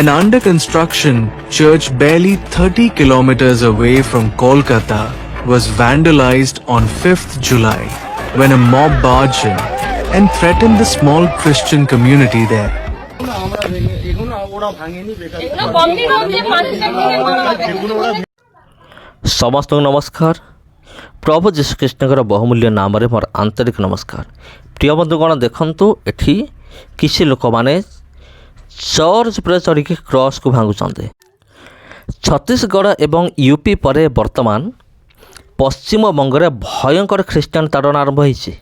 An under construction church barely 30 kilometers away from Kolkata was vandalized on 5th July when a mob barged in and threatened the small Christian community there. समस्त नमस्कार। प्रभु जीशुकृष्णकर बहुमूल्य नाम मोर आंतरिक नमस्कार। प्रिय बंधुगण देखंतु एठी किसी लोक माने चर्च पर चढ़ी क्रॉस को भांगुचंदे। छत्तीसगढ़ एवं यूपी पर वर्तमान पश्चिम बंगरे भयंकर ख्रीष्टान ताड़ना आरंभ होइछि।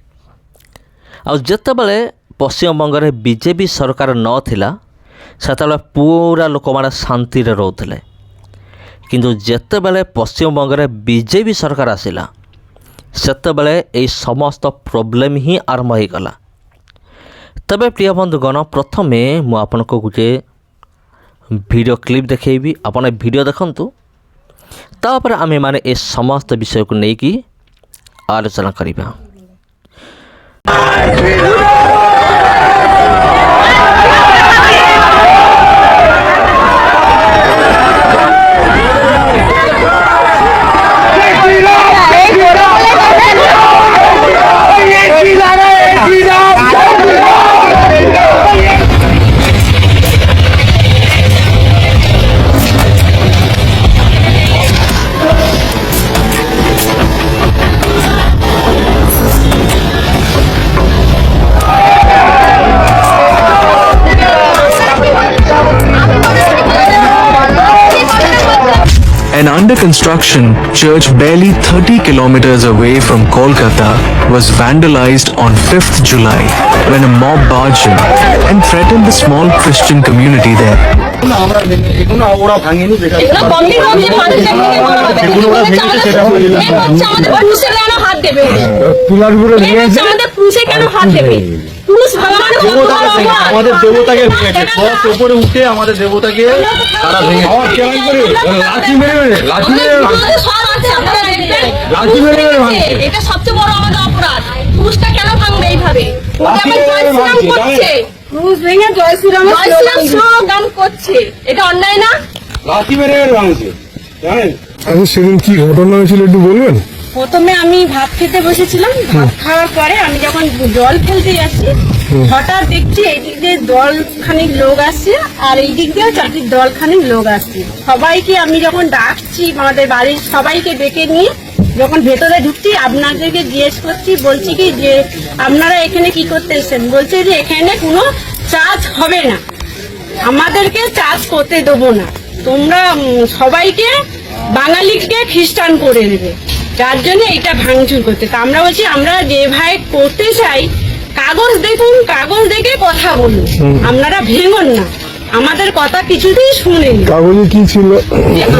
आ जेतेबेले पश्चिम बंगरे बीजेपी सरकार नथिला सेतेबेले पूरा लोक माने शांति रे रहउथिले, किंतु जेतेबेले पश्चिम बंगरे बीजेपी सरकार आसिला सेतेबेले एई समस्त प्रॉब्लम ही आरंभ हो गला। तबे प्रिय बंधुगण प्रथमे मु आपनको गोटे वीडियो क्लिप देखैबी, आपण वीडियो देखंतु, तापर आमे माने ए समस्त विषय को नेकी आलोचना करिबा। An under construction church barely 30 kilometers away from Kolkata was vandalized on 5th July when a mob barged in and threatened the small Christian community there. আমাদের দেবতাকে ক্রস উপরে উঠে আমাদের দেবতাকে তারা ভেঙে লাঠি মেরে ভাঙছে। এটা সবচেয়ে বড় আমাদের অপরাধ। ক্রুশটা কেন ভাঙবে এইভাবে? ক্রুশ ভেঙে জয় শ্রীরাম স্লোগান করছে, এটা অন্যায় না? লাঠি মেরে ভাঙছে জানেন। আচ্ছা, সেদিন কি ঘটনা হয়েছিল একটু বলবেন? প্রথমে আমি ভাত খেতে বসেছিলাম, ভাত খাওয়ার পরে আমি যখন জল ফেলতে যাচ্ছি হঠাৎ দেখছি এই দিক দিয়ে দল খানিক লোক আসছে আর এই দিক দিয়ে চারটি দল খানিক লোক আসছে। সবাইকে আমি যখন ডাকছি, আমাদের বাড়ির সবাইকে ডেকে নিয়ে যখন ভেতরে ঢুকছি আপনাদেরকে জিজ্ঞেস করছি, বলছি কি যে আপনারা এখানে কি করতে এসেছেন? বলছে যে এখানে কোনো চার্জ হবে না, আমাদেরকে চার্জ করতে দেবো না, তোমরা সবাইকে বাঙালিকে খ্রিস্টান করে দেবে, যার জন্য এটা ভাঙচুর করতে। তা আমরা বলছি আমরা যে ভাই করতে চাই কাগজ দেখুন, কাগজ দেখে কথা বলুন, আপনারা ভেঙুন না, আমাদের কথা কিছুতেই শুনেনি। কাগজে কি ছিল?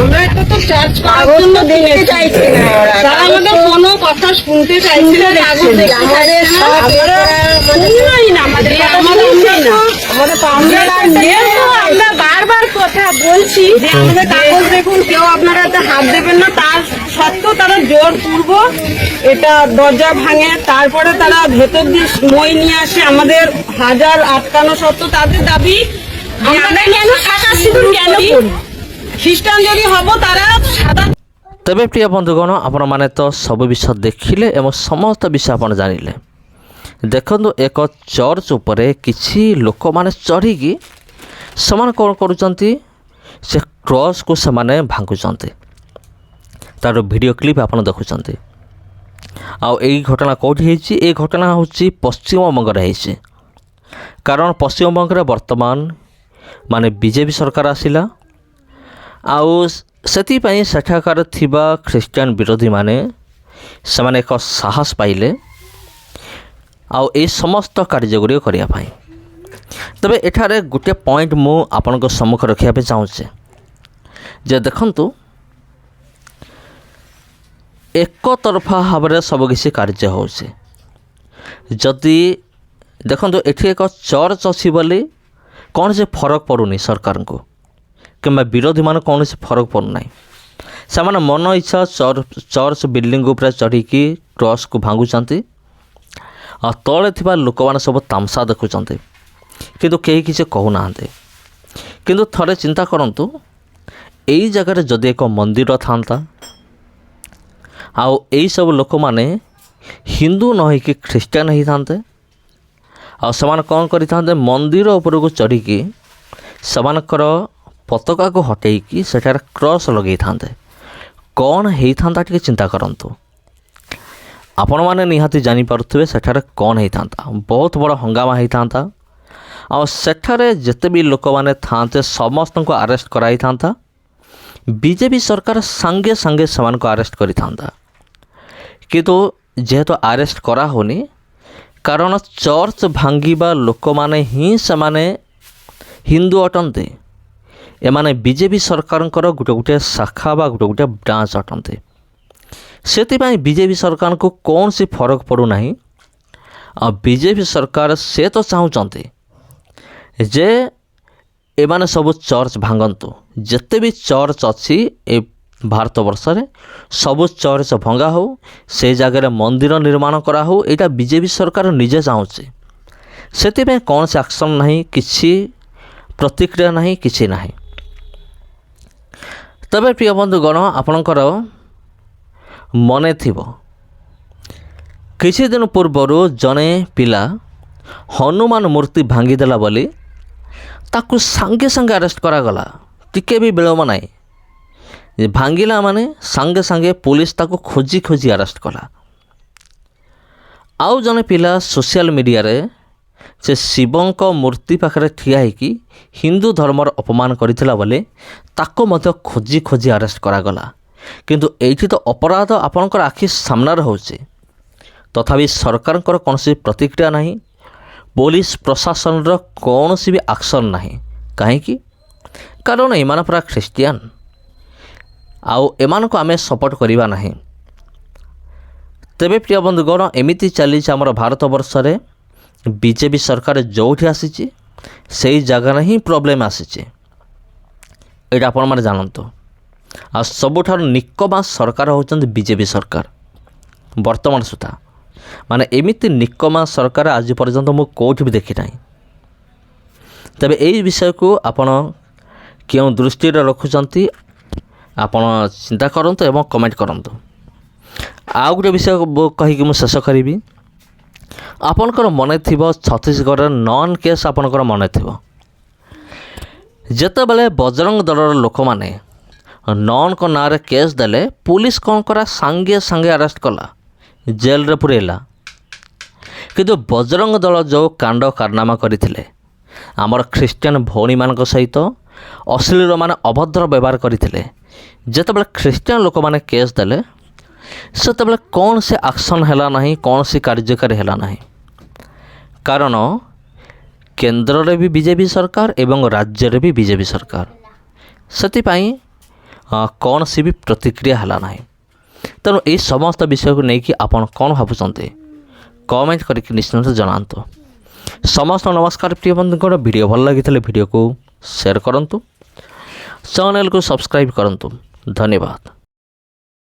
আমরা একটা তো চার্জ করার জন্য দেখতে চাইছি না, তারা আমাদের কোনো কথা শুনতে চাইছে না, কাগজ দেখতে আমাদের আমরা বারবার কথা বলছি যে আমাদের কাগজ দেখুন, কেউ আপনারা হাত দেবেন না, তার সত্ত্বেও তারা জোর পূর্ব এটা দরজা ভাঙে, তারপরে তারা ভেতর দিয়ে মই নিয়ে আসে, আমাদের হাজার আটকানো সত্ত্বেও তাদের দাবি আমরা কেন সাদা সিঁদুর কেন করি, খ্রিস্টান যদি হব তারা সাদা। তবে প্রিয় বন্ধুগণ ଆପଣ ମାନେ ତ ସବୁ ବିଷୟ ଦେଖିଲେ ଏବଂ ସମସ୍ତ ବିଷୟ ଆପଣ ଜାଣିଲେ। ଦେଖନ୍ତୁ ଏକ ଚର୍ଚ୍ଚ ଉପରେ କିଛି ଲୋକମାନେ ଚଢ଼ିକି ସେମାନେ କ'ଣ କରୁଛନ୍ତି, ସେ କ୍ରସ୍କୁ ସେମାନେ ଭାଙ୍ଗୁଛନ୍ତି। ତାର ଭିଡ଼ିଓ କ୍ଲିପ୍ ଆପଣ ଦେଖୁଛନ୍ତି। ଆଉ ଏଇ ଘଟଣା କେଉଁଠି ହେଇଛି? ଏଇ ଘଟଣା ହେଉଛି ପଶ୍ଚିମବଙ୍ଗରେ ହେଇଛି। କାରଣ ପଶ୍ଚିମବଙ୍ଗରେ ବର୍ତ୍ତମାନ ମାନେ ବିଜେପି ସରକାର ଆସିଲା, ଆଉ ସେଥିପାଇଁ ସେଠାକାର ଥିବା ଖ୍ରୀଷ୍ଟିଆନ ବିରୋଧୀମାନେ ସେମାନେ ଏକ ସାହସ ପାଇଲେ ଆଉ এই ସମସ୍ତ କାର୍ଯ୍ୟଗୁଡ଼ିକ କରିବା ପାଇଁ। ତେବେ ଏଠାରେ ଗୋଟିଏ ପଏଣ୍ଟ ମୁଁ ଆପଣଙ୍କ ସମ୍ମୁଖ ରଖିବା ପାଇଁ ଚାହୁଁଛି ଯେ ଦେଖନ୍ତୁ, एकतरफा भाव में सबकिछि कार्य होउछे। जदि देखो एठी एक चर्च अच्छी बोली कौन से फरक पड़ूनी सरकार को कि विरोधी मान कौन से फरक पड़ूना से मन इच्छा चर्च बिल्डिंग उपर चढ़ी क्रॉस को भांगुंट आ तले लोक मैंने सब तमसा देखुं किंतु कहीं किसी कहूना କିନ୍ତୁ ଥରେ ଚିନ୍ତା କରନ୍ତୁ, ଏଇ ଜାଗାରେ ଯଦି ଏକ ମନ୍ଦିର ଥାନ୍ତା ଆଉ ଏଇସବୁ ଲୋକମାନେ ହିନ୍ଦୁ ନ ହେଇକି ଖ୍ରୀଷ୍ଟିଆନ ହେଇଥାନ୍ତେ ଆଉ ସେମାନେ କ'ଣ କରିଥାନ୍ତେ, ମନ୍ଦିର ଉପରକୁ ଚଢ଼ିକି ସେମାନଙ୍କର ପତାକାକୁ ହଟେଇକି ସେଠାରେ କ୍ରସ୍ ଲଗେଇଥାନ୍ତେ, କ'ଣ ହେଇଥାନ୍ତା ଟିକେ ଚିନ୍ତା କରନ୍ତୁ। ଆପଣମାନେ ନିହାତି ଜାଣିପାରୁଥିବେ ସେଠାରେ କ'ଣ ହେଇଥାନ୍ତା। ବହୁତ ବଡ଼ ହଙ୍ଗାମା ହେଇଥାନ୍ତା ଆଉ ସେଠାରେ ଯେତେ ବି ଲୋକମାନେ ଥାନ୍ତେ ସମସ୍ତଙ୍କୁ ଆରେଷ୍ଟ କରାଇଥାନ୍ତା। ବିଜେପି ସରକାର ସାଙ୍ଗେ ସାଙ୍ଗେ ସେମାନଙ୍କୁ ଆରେଷ୍ଟ କରିଥାନ୍ତା, କିନ୍ତୁ ଯେହେତୁ ଆରେଷ୍ଟ କରାହେଉନି, କାରଣ ଚର୍ଚ୍ଚ ଭାଙ୍ଗିବା ଲୋକମାନେ ହିଁ ସେମାନେ ହିନ୍ଦୁ ଅଟନ୍ତି। ଏମାନେ ବିଜେପି ସରକାରଙ୍କର ଗୋଟେ ଗୋଟେ ଶାଖା ବା ଗୋଟେ ଗୋଟେ ବ୍ରାଞ୍ଚ ଅଟନ୍ତି। ସେଥିପାଇଁ ବିଜେପି ସରକାରଙ୍କୁ କୌଣସି ଫରକ ପଡ଼ୁନାହିଁ। ଆଉ ବିଜେପି ସରକାର ସେ ତ ଚାହୁଁଛନ୍ତି ଯେ ଏମାନେ ସବୁ ଚର୍ଚ୍ଚ ଭାଙ୍ଗନ୍ତୁ। ଯେତେ ବି ଚର୍ଚ୍ଚ ଅଛି ଏ ଭାରତବର୍ଷରେ ସବୁ ଚର୍ଚ୍ଚ ଭଙ୍ଗା ହେଉ, ସେ ଜାଗାରେ ମନ୍ଦିର ନିର୍ମାଣ କରାହେଉ, ଏଇଟା ବିଜେପି ସରକାର ନିଜେ ଚାହୁଁଛି। ସେଥିପାଇଁ କୌଣସି ଆକ୍ସନ୍ ନାହିଁ, କିଛି ପ୍ରତିକ୍ରିୟା ନାହିଁ, କିଛି ନାହିଁ। ତେବେ ପ୍ରିୟ ବନ୍ଧୁଗଣ, ଆପଣଙ୍କର ମନେ ଥିବ କିଛି ଦିନ ପୂର୍ବରୁ ଜଣେ ପିଲା ହନୁମାନ ମୂର୍ତ୍ତି ଭାଙ୍ଗିଦେଲା ବୋଲି ତାକୁ ସାଙ୍ଗେ ସାଙ୍ଗେ ଆରେଷ୍ଟ କରାଗଲା। ଟିକେ ବି ବିଳମ୍ବ ନାହିଁ, ଭାଙ୍ଗିଲା ମାନେ ସାଙ୍ଗେ ସାଙ୍ଗେ ପୁଲିସ ତାକୁ ଖୋଜି ଖୋଜି ଆରେଷ୍ଟ କଲା। ଆଉ ଜଣେ ପିଲା ସୋସିଆଲ ମିଡ଼ିଆରେ ସେ ଶିବଙ୍କ ମୂର୍ତ୍ତି ପାଖରେ ଠିଆ ହେଇକି ହିନ୍ଦୁ ଧର୍ମର ଅପମାନ କରିଥିଲା ବୋଲି ତାକୁ ମଧ୍ୟ ଖୋଜି ଖୋଜି ଆରେଷ୍ଟ କରାଗଲା। କିନ୍ତୁ ଏଇଠି ତ ଅପରାଧ ଆପଣଙ୍କର ଆଖି ସାମ୍ନାରେ ହେଉଛି, ତଥାପି ସରକାରଙ୍କର କୌଣସି ପ୍ରତିକ୍ରିୟା ନାହିଁ, ପୋଲିସ ପ୍ରଶାସନର କୌଣସି ବି ଆକ୍ସନ୍ ନାହିଁ। କାହିଁକି? କାରଣ ଏମାନେ ପୁରା ଖ୍ରୀଷ୍ଟିଆନ ଆଉ ଏମାନଙ୍କୁ ଆମେ ସପୋର୍ଟ କରିବା ନାହିଁ। ତେବେ ପ୍ରିୟ ବନ୍ଧୁଗଣ, ଏମିତି ଚାଲିଛି ଆମର ଭାରତବର୍ଷରେ। ବିଜେପି ସରକାର ଯେଉଁଠି ଆସିଛି ସେଇ ଜାଗାରେ ହିଁ ପ୍ରୋବ୍ଲେମ୍ ଆସିଛି, ଏଇଟା ଆପଣମାନେ ଜାଣନ୍ତୁ। ଆଉ ସବୁଠାରୁ ନିକମା ସରକାର ହେଉଛନ୍ତି ବିଜେପି ସରକାର ବର୍ତ୍ତମାନ ସୁଦ୍ଧା। ମାନେ ଏମିତି ନିକମା ସରକାର ଆଜି ପର୍ଯ୍ୟନ୍ତ ମୁଁ କେଉଁଠି ବି ଦେଖିନାହିଁ। ତେବେ ଏଇ ବିଷୟକୁ ଆପଣ କେଉଁ ଦୃଷ୍ଟିରେ ରଖୁଛନ୍ତି ଆପଣ ଚିନ୍ତା କରନ୍ତୁ ଏବଂ କମେଣ୍ଟ କରନ୍ତୁ। ଆଉ ଗୋଟେ ବିଷୟ କହିକି ମୁଁ ଶେଷ କରିବି। ଆପଣଙ୍କର ମନେ ଥିବ ଛତିଶଗଡ଼ର ନନ୍ କେସ୍ ଆପଣଙ୍କର ମନେ ଥିବ। ଯେତେବେଳେ ବଜରଙ୍ଗ ଦଳର ଲୋକମାନେ ନନ୍ଙ୍କ ନାଁରେ କେସ୍ ଦେଲେ, ପୁଲିସ କ'ଣ କଲା, ସାଙ୍ଗେ ସାଙ୍ଗେ ଆରେଷ୍ଟ କଲା, ଜେଲରେ ପୁରେଇଲା। କିନ୍ତୁ ବଜରଙ୍ଗ ଦଳ ଯେଉଁ କାଣ୍ଡ କାରନାମା କରିଥିଲେ, ଆମର ଖ୍ରୀଷ୍ଟିଆନ ଭଉଣୀମାନଙ୍କ ସହିତ ଅଶ୍ଳୀଳ ମାନେ ଅଭଦ୍ର ବ୍ୟବହାର କରିଥିଲେ, ଯେତେବେଳେ ଖ୍ରୀଷ୍ଟିଆନ ଲୋକମାନେ କେସ୍ ଦେଲେ ସେତେବେଳେ କୌଣସି ଆକ୍ସନ୍ ହେଲା ନାହିଁ, କୌଣସି କାର୍ଯ୍ୟକାରୀ ହେଲା ନାହିଁ। କାରଣ କେନ୍ଦ୍ରରେ ବି ବିଜେପି ସରକାର ଏବଂ ରାଜ୍ୟରେ ବି ବିଜେପି ସରକାର, ସେଥିପାଇଁ କୌଣସି ବି ପ୍ରତିକ୍ରିୟା ହେଲା ନାହିଁ। ତେଣୁ ଏହି ସମସ୍ତ ବିଷୟକୁ ନେଇକି ଆପଣ କ'ଣ ଭାବୁଛନ୍ତି କମେଣ୍ଟ କରିକି ନିଶ୍ଚିନ୍ତ ଜଣାନ୍ତୁ। ସମସ୍ତଙ୍କୁ ନମସ୍କାର ପ୍ରିୟ ବନ୍ଧୁଙ୍କର। ଭିଡ଼ିଓ ଭଲ ଲାଗିଥିଲେ ଭିଡ଼ିଓକୁ ସେୟାର କରନ୍ତୁ, ଚ୍ୟାନେଲକୁ ସବସ୍କ୍ରାଇବ୍ କରନ୍ତୁ। ଧନ୍ୟବାଦ।